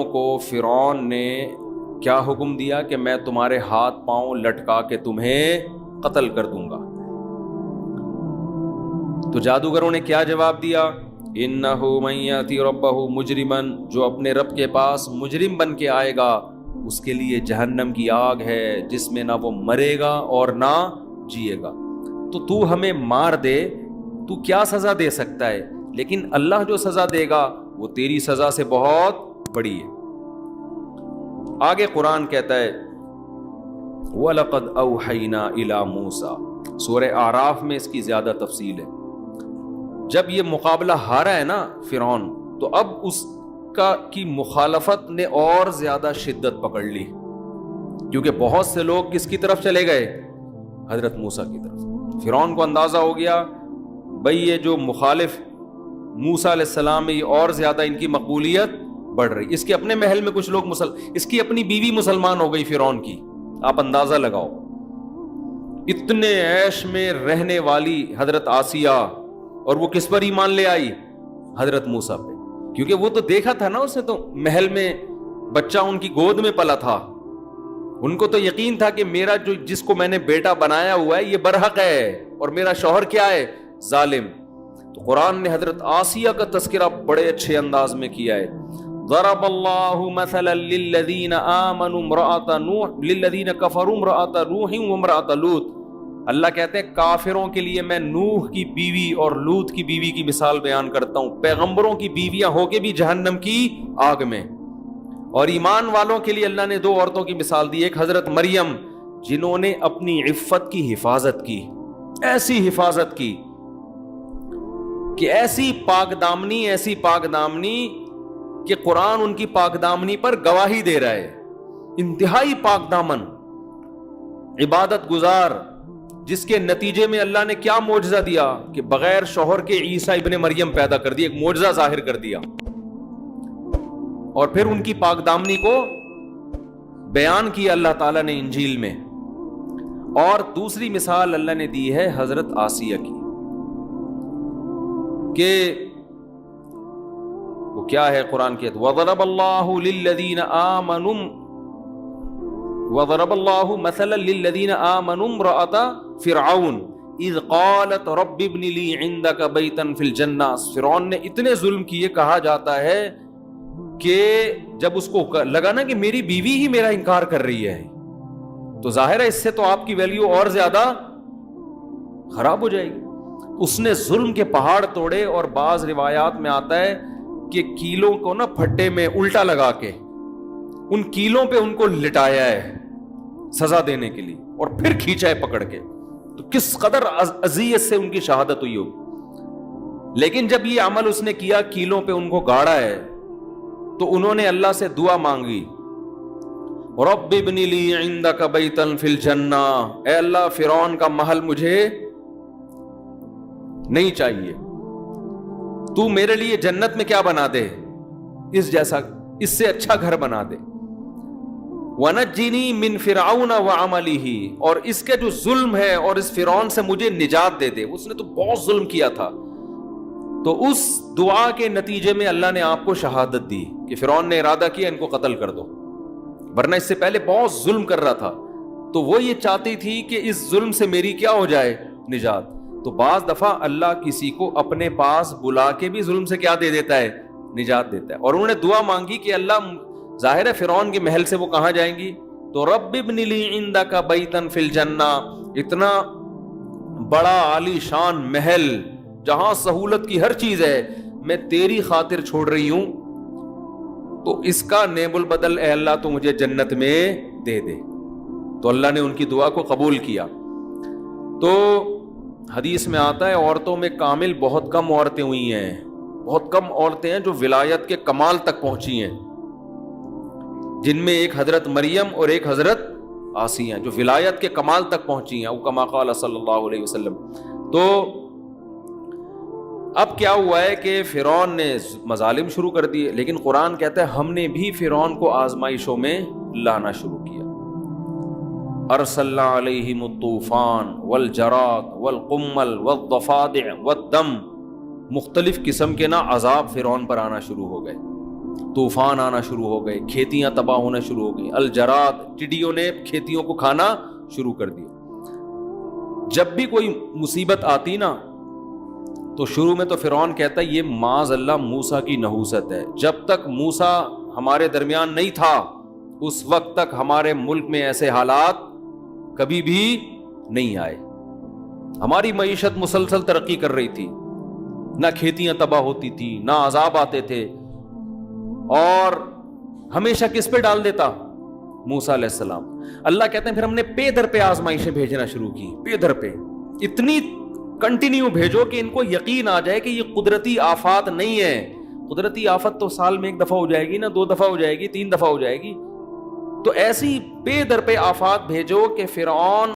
کو فرعون نے کیا حکم دیا کہ میں تمہارے ہاتھ پاؤں لٹکا کے تمہیں قتل کر دوں گا. تو جادوگروں نے کیا جواب دیا؟ انہ من یاتی ربہ مجرما، جو اپنے رب کے پاس مجرم بن کے آئے گا اس کے لیے جہنم کی آگ ہے جس میں نہ وہ مرے گا اور نہ جیے گا. تو ہمیں مار دے، تو کیا سزا دے سکتا ہے؟ لیکن اللہ جو سزا دے گا وہ تیری سزا سے بہت بڑی ہے. آگے قرآن کہتا ہے وَلَقَدْ أَوْحَيْنَا إِلَى مُوسَى، سورہ اعراف میں اس کی زیادہ تفصیل ہے. جب یہ مقابلہ ہارا ہے نا فرعون، تو اب اس کی مخالفت نے اور زیادہ شدت پکڑ لی، کیونکہ بہت سے لوگ کس کی طرف چلے گئے؟ حضرت موسیٰ کی طرف. فرعون کو اندازہ ہو گیا بھئی یہ جو مخالف موسیٰ علیہ السلام میں یہ اور زیادہ ان کی مقبولیت بڑھ رہی. اس کے اپنے محل میں کچھ لوگ اس کی اپنی بیوی مسلمان ہو گئی فرعون کی. آپ اندازہ لگاؤ، اتنے عیش میں رہنے والی حضرت آسیہ، اور وہ کس پر ایمان لے آئی؟ حضرت موسیٰ پہ. کیونکہ وہ تو دیکھا تھا نا، اسے تو محل میں بچہ ان کی گود میں پلا تھا. ان کو تو یقین تھا کہ میرا جس کو میں نے بیٹا بنایا ہوا ہے یہ برحق ہے، اور میرا شوہر کیا ہے؟ ظالم. تو قرآن نے حضرت آسیہ کا تذکرہ بڑے اچھے انداز میں کیا ہے. ضرب اللہ مثلا للذین آمنوا امرأۃ نوح للذین کفروا امرأۃ نوح وامرأۃ لوط. اللہ کہتے ہیں کافروں کے لیے میں نوح کی بیوی اور لوط کی بیوی کی مثال بیان کرتا ہوں. پیغمبروں کی بیویاں ہو کے بھی جہنم کی آگ میں. اور ایمان والوں کے لیے اللہ نے دو عورتوں کی مثال دی. ایک حضرت مریم جنہوں نے اپنی عفت کی حفاظت کی، ایسی حفاظت کی کہ ایسی پاک دامنی کہ قرآن ان کی پاک دامنی پر گواہی دے رہا ہے. انتہائی پاک دامن، عبادت گزار، جس کے نتیجے میں اللہ نے کیا معجزہ دیا کہ بغیر شوہر کے عیسیٰ ابن مریم پیدا کر دیا، ایک معجزہ ظاہر کر دیا. اور پھر ان کی پاک دامنی کو بیان کیا اللہ تعالیٰ نے انجیل میں. اور دوسری مثال اللہ نے دی ہے حضرت آسیہ کی، کہ وہ کیا ہے؟ قرآن کی وَضَرَبَ اللَّهُ لِلَّذِينَ آمَنُوا وَضَرَبَ اللَّهُ مَثَلًا لِلَّذِينَ آمَنُوا امْرَأَةَ فِرْعَوْنَ إِذْ قَالَتْ رَبِّ ابْنِ لِي عِندَكَ بَيْتًا فِي الْجَنَّةِ. فرعون نے اتنے ظلم کیے، کہا جاتا ہے کہ جب اس کو لگا نا کہ میری بیوی ہی میرا انکار کر رہی ہے، تو ظاہر ہے اس سے تو آپ کی ویلیو اور زیادہ خراب ہو جائے گی. اس نے ظلم کے پہاڑ توڑے. اور بعض روایات میں آتا ہے کہ کیلوں کو نا پھٹے میں الٹا لگا کے ان کیلوں پہ ان کو لٹایا ہے سزا دینے کے لیے، اور پھر کھینچا ہے پکڑ کے. تو کس قدر اذیت سے ان کی شہادت ہوئی ہوگی. لیکن جب یہ عمل اس نے کیا، کیلوں پہ ان کو گاڑا ہے، تو انہوں نے اللہ سے دعا مانگی رب ابن لی عندک بیتا فی الجنہ، اے اللہ فرعون کا محل مجھے نہیں چاہیے، تو میرے لیے جنت میں کیا بنا دے؟ اس جیسا، اس سے اچھا گھر بنا دے. وَنَجِّنِي مِن فِرْعَوْنَ وَعَمَلِهِ، اور اس کے جو ظلم ہے اور اس فرعون سے مجھے نجات دے دے. اس نے تو بہت ظلم کیا تھا. تو اس دعا کے نتیجے میں اللہ نے آپ کو شہادت دی کہ فرعون نے ارادہ کیا ان کو قتل کر دو، ورنہ اس سے پہلے بہت ظلم کر رہا تھا. تو وہ یہ چاہتی تھی کہ اس ظلم سے میری کیا ہو جائے؟ نجات. تو بعض دفعہ اللہ کسی کو اپنے پاس بلا کے بھی ظلم سے کیا دے دیتا ہے؟ نجات دیتا ہے. اور انہوں نے دعا مانگی کہ اللہ، ظاہر ہے فرعون کے محل سے وہ کہاں جائیں گی؟ تو رب ابن لی عندک بیتا فی الجنہ، اتنا بڑا عالی شان محل جہاں سہولت کی ہر چیز ہے، میں تیری خاطر چھوڑ رہی ہوں، تو اس کا نیب البدل اے اللہ تو مجھے جنت میں دے دے. تو اللہ نے ان کی دعا کو قبول کیا. تو حدیث میں آتا ہے عورتوں میں کامل بہت کم عورتیں ہوئی ہیں، بہت کم عورتیں ہیں جو ولایت کے کمال تک پہنچی ہیں، جن میں ایک حضرت مریم اور ایک حضرت آسیہ جو ولایت کے کمال تک پہنچی ہیں، او کما قال صلی اللہ علیہ وسلم. تو اب کیا ہوا ہے کہ فرعون نے مظالم شروع کر دیے، لیکن قرآن کہتا ہے ہم نے بھی فرعون کو آزمائشوں میں لانا شروع کیا. ارسلنا علیہم الطوفان والجراد والقمل والضفادع والدم، مختلف قسم کے نا عذاب فرعون پر آنا شروع ہو گئے. طوفان آنا شروع ہو گئے, کھیتیاں تباہ ہونا شروع ہو گئی, الجراد ٹڈیوں نے کھیتیوں کو کھانا شروع کر دیا. جب بھی کوئی مصیبت آتی نا تو شروع میں تو فرعون کہتا ہے یہ معاذ اللہ موسیٰ کی نحوست ہے. جب تک موسیٰ ہمارے درمیان نہیں تھا اس وقت تک ہمارے ملک میں ایسے حالات کبھی بھی نہیں آئے. ہماری معیشت مسلسل ترقی کر رہی تھی, نہ کھیتیاں تباہ ہوتی تھی, نہ عذاب آتے تھے. اور ہمیشہ کس پہ ڈال دیتا؟ موسیٰ علیہ السلام. اللہ کہتے ہیں پھر ہم نے پے در پہ آزمائشیں بھیجنا شروع کی, پے در پہ اتنی کنٹینیو بھیجو کہ ان کو یقین آ جائے کہ یہ قدرتی آفات نہیں ہے. قدرتی آفت تو سال میں 1 دفعہ ہو جائے گی نا, 2 دفعہ ہو جائے گی, 3 دفعہ ہو جائے گی. تو ایسی پے در پہ آفات بھیجو کہ فرعون